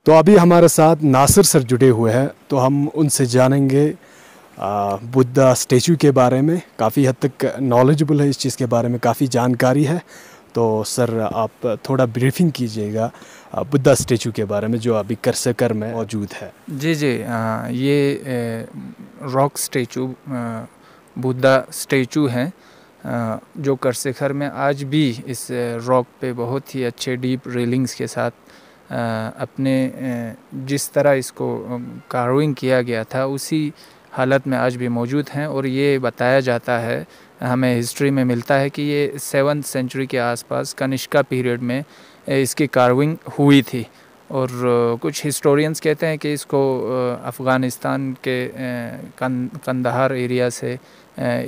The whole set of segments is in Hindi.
तो अभी हमारे साथ नासिर सर जुड़े हुए हैं, तो हम उनसे जानेंगे बुद्धा स्टैचू के बारे में। काफ़ी हद तक नॉलेजेबल है इस चीज़ के बारे में, काफ़ी जानकारी है। तो सर आप थोड़ा ब्रीफिंग कीजिएगा बुद्धा स्टैचू के बारे में जो अभी करसेकर में मौजूद है। जी जी, ये रॉक स्टैचू बुद्धा स्टैचू है जो करसेकर में आज भी इस रॉक पे बहुत ही अच्छे डीप रेलिंग्स के साथ अपने जिस तरह इसको कार्विंग किया गया था उसी हालत में आज भी मौजूद हैं। और ये बताया जाता है, हमें हिस्ट्री में मिलता है कि ये 7th सेंचुरी के आसपास कनिष्का पीरियड में इसकी कार्विंग हुई थी। और कुछ हिस्टोरियंस कहते हैं कि इसको अफ़गानिस्तान के कंदहार एरिया से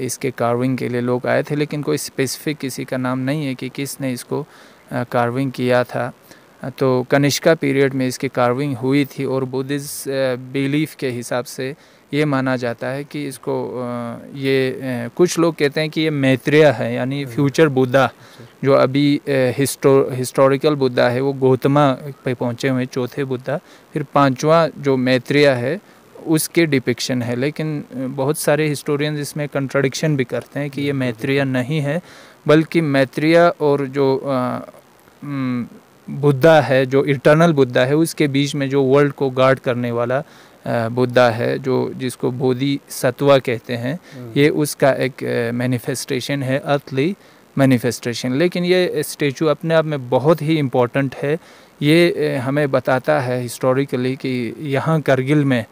इसके कार्विंग के लिए लोग आए थे, लेकिन कोई स्पेसिफिक किसी का नाम नहीं है कि किसने इसको कार्विंग किया था। तो कनिष्का पीरियड में इसकी कार्विंग हुई थी और बुद्धिस्ट बिलीफ के हिसाब से ये माना जाता है कि इसको कुछ लोग कहते हैं कि ये मैत्रेय है, यानी फ्यूचर बुद्धा जो अभी हिस्टोरिकल बुद्धा है वो गौतमा पे पहुँचे हुए चौथे बुद्धा, फिर 5वां जो मैत्रेय है उसके डिपिक्शन है। लेकिन बहुत सारे हिस्टोरियंस इसमें कंट्राडिक्शन भी करते हैं कि ये मैत्रेय नहीं है, बल्कि मैत्रेय और जो बुद्धा है, जो इटर्नल बुद्धा है, उसके बीच में जो वर्ल्ड को गार्ड करने वाला बुद्धा है, जो जिसको बोधिसत्व कहते हैं, ये उसका एक मैनिफेस्टेशन है, अर्थली मैनिफेस्टेशन। लेकिन ये स्टैचू अपने आप में बहुत ही इम्पोर्टेंट है। ये हमें बताता है हिस्टोरिकली कि यहाँ करगिल में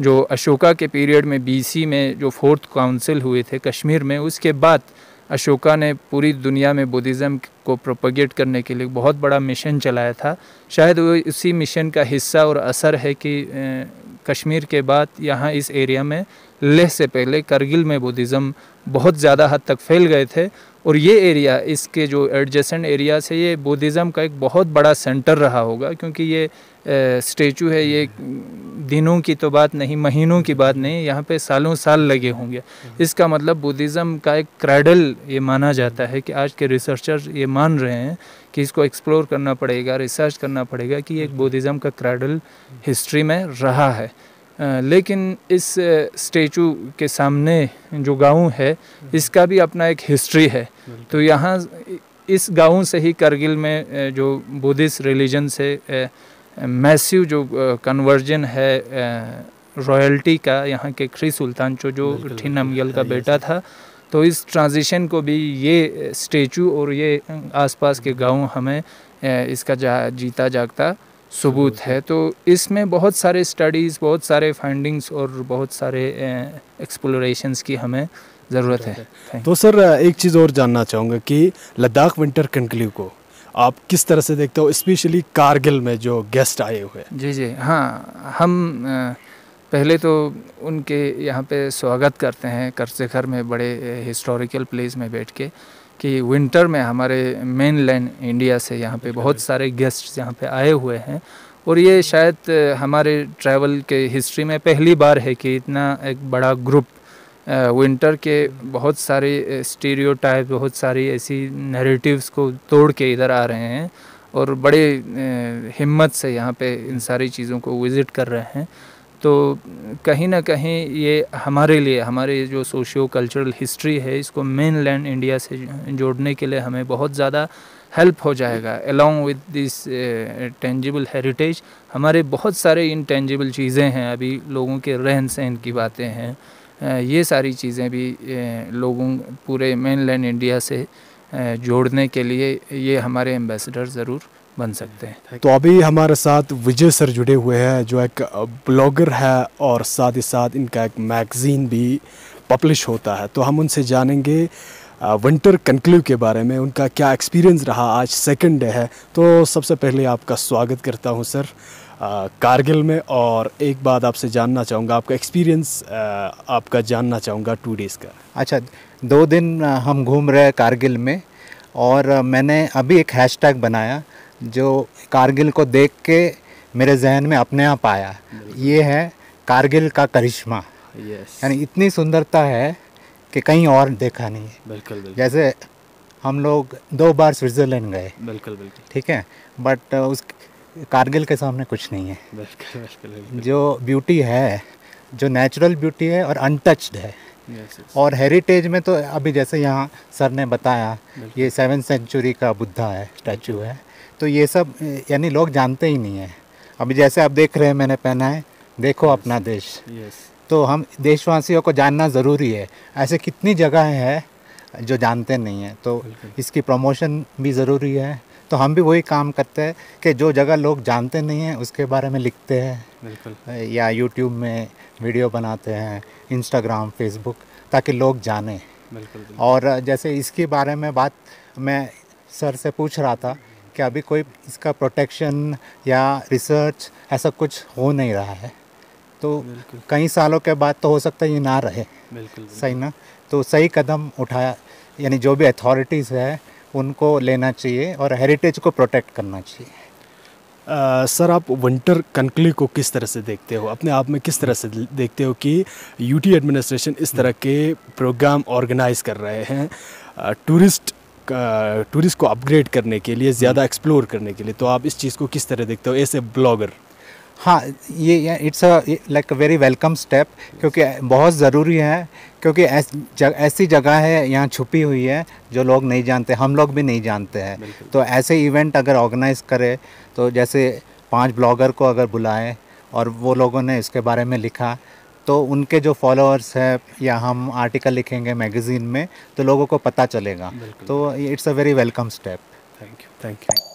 जो अशोका के पीरियड में BC में जो 4th काउंसिल हुए थे कश्मीर में, उसके बाद अशोका ने पूरी दुनिया में बुद्धिज़्म को प्रोपगेट करने के लिए बहुत बड़ा मिशन चलाया था। शायद वो इसी मिशन का हिस्सा और असर है कि कश्मीर के बाद यहाँ इस एरिया में लेह से पहले करगिल में बुद्धिज़्म बहुत ज़्यादा हद तक फैल गए थे। और ये एरिया, इसके जो एडजेसेंट एरिया से, ये बुद्धिज़्म का एक बहुत बड़ा सेंटर रहा होगा, क्योंकि ये स्टैचू है, ये दिनों की तो बात नहीं, महीनों की बात नहीं, यहाँ पे सालों साल लगे होंगे। इसका मतलब बुद्धिज़्म का एक क्रैडल ये माना जाता है कि आज के रिसर्चर्स ये मान रहे हैं कि इसको एक्सप्लोर करना पड़ेगा, रिसर्च करना पड़ेगा कि एक बुद्धिज़्म का क्रैडल हिस्ट्री में रहा है। लेकिन इस स्टैचू के सामने जो गांव है, इसका भी अपना एक हिस्ट्री है। तो यहाँ इस गांव से ही करगिल में जो बुद्धिस्ट रिलीजन से मैसिव जो कन्वर्जन है रॉयल्टी का, यहाँ के ख्री सुल्तान जो ठिनमयल का बेटा था, तो इस ट्रांजिशन को भी ये स्टैचू और ये आसपास के गांव हमें इसका जीता जागता सबूत है। तो इसमें बहुत सारे स्टडीज़, बहुत सारे फाइंडिंग्स और बहुत सारे एक्सप्लोरेशंस की हमें ज़रूरत है। तो सर एक चीज़ और जानना चाहूँगा कि लद्दाख विंटर कनक्लेव को आप किस तरह से देखते हो, स्पेशली कारगिल में जो गेस्ट आए हुए हैं? जी जी, हाँ, हम पहले तो उनके यहाँ पे स्वागत करते हैं करसेकर में, बड़े हिस्टोरिकल प्लेस में बैठ के, कि विंटर में हमारे मेन लैंड इंडिया से यहाँ पे बहुत सारे गेस्ट्स यहाँ पे आए हुए हैं। और ये शायद हमारे ट्रैवल के हिस्ट्री में पहली बार है कि इतना एक बड़ा ग्रुप विंटर के बहुत सारे स्टीरियोटाइप, बहुत सारी ऐसी नैरेटिव्स को तोड़ के इधर आ रहे हैं और बड़े हिम्मत से यहाँ पे इन सारी चीज़ों को विज़िट कर रहे हैं। तो कहीं ना कहीं ये हमारे लिए, हमारे जो सोशियो कल्चरल हिस्ट्री है, इसको मेन लैंड इंडिया से जोड़ने के लिए हमें बहुत ज़्यादा हेल्प हो जाएगा। Along with this tangible heritage, हमारे बहुत सारे इनटेंजिबल चीज़ें हैं, अभी लोगों के रहन सहन की बातें हैं, ये सारी चीज़ें भी लोगों पूरे मेन लैंड इंडिया से जोड़ने के लिए ये हमारे एम्बेसडर ज़रूर बन सकते हैं। तो अभी हमारे साथ विजय सर जुड़े हुए हैं, जो एक ब्लॉगर है और साथ ही साथ इनका एक मैगज़ीन भी पब्लिश होता है। तो हम उनसे जानेंगे विंटर कनक्लेव के बारे में, उनका क्या एक्सपीरियंस रहा। आज 2nd डे है, तो सबसे पहले आपका स्वागत करता हूं सर कारगिल में। और एक बात आपसे जानना चाहूँगा, आपका एक्सपीरियंस आपका जानना चाहूँगा 2 डेज़ का। अच्छा, 2 दिन हम घूम रहे हैं कारगिल में, और मैंने अभी एक हैशटैग बनाया जो कारगिल को देख के मेरे जहन में अपने आप आया। ये है कारगिल का करिश्मा। यानी इतनी सुंदरता है कि कहीं और देखा नहीं है। बिल्कुल। जैसे हम लोग 2 बार स्विट्ज़रलैंड गए, बिल्कुल, ठीक है, बट कारगिल के सामने कुछ नहीं है। बिल्कुल बिल्कुल बिल्कुल। जो ब्यूटी है, जो नेचुरल ब्यूटी है और अनटच्ड है। Yes, yes. और हेरिटेज में तो अभी जैसे यहाँ सर ने बताया, ये 7th सेंचुरी का बुद्धा है, स्टैचू है, तो ये सब यानी लोग जानते ही नहीं है। अभी जैसे आप देख रहे हैं मैंने पहना है, देखो अपना देश। Yes. तो हम देशवासियों को जानना ज़रूरी है। ऐसे कितनी जगह है जो जानते नहीं हैं, तो इसकी प्रमोशन भी ज़रूरी है। तो हम भी वही काम करते हैं कि जो जगह लोग जानते नहीं हैं उसके बारे में लिखते हैं, बिल्कुल या यूट्यूब में वीडियो बनाते हैं, इंस्टाग्राम, फेसबुक, ताकि लोग जानें। बिल्कुल बिल्कुल। और जैसे इसके बारे में बात मैं सर से पूछ रहा था कि अभी कोई इसका प्रोटेक्शन या रिसर्च ऐसा कुछ हो नहीं रहा है, तो बिल्कुल। कई सालों के बाद तो हो सकता है ये ना रहे। बिल्कुल सही ना? तो सही कदम उठाया, यानी जो भी अथॉरिटीज़ है उनको लेना चाहिए और हेरिटेज को प्रोटेक्ट करना चाहिए। सर, आप विंटर कनक्लू को किस तरह से देखते हो, अपने आप में किस तरह से देखते हो कि यूटी एडमिनिस्ट्रेशन इस तरह के प्रोग्राम ऑर्गेनाइज कर रहे हैं टूरिस्ट को अपग्रेड करने के लिए, ज़्यादा एक्सप्लोर करने के लिए, तो आप इस चीज़ को किस तरह देखते हो एज ए ब्लॉगर? हाँ, ये it's like a very welcome step, क्योंकि बहुत ज़रूरी है, क्योंकि ऐसी जगह है यहाँ छुपी हुई है जो लोग नहीं जानते, हम लोग भी नहीं जानते हैं। तो ऐसे इवेंट अगर ऑर्गेनाइज करे, तो जैसे 5 ब्लॉगर को अगर बुलाएं और वो लोगों ने इसके बारे में लिखा, तो उनके जो फॉलोअर्स हैं, या हम आर्टिकल लिखेंगे मैगज़ीन में, तो लोगों को पता चलेगा। तो it's a very welcome step. Thank you.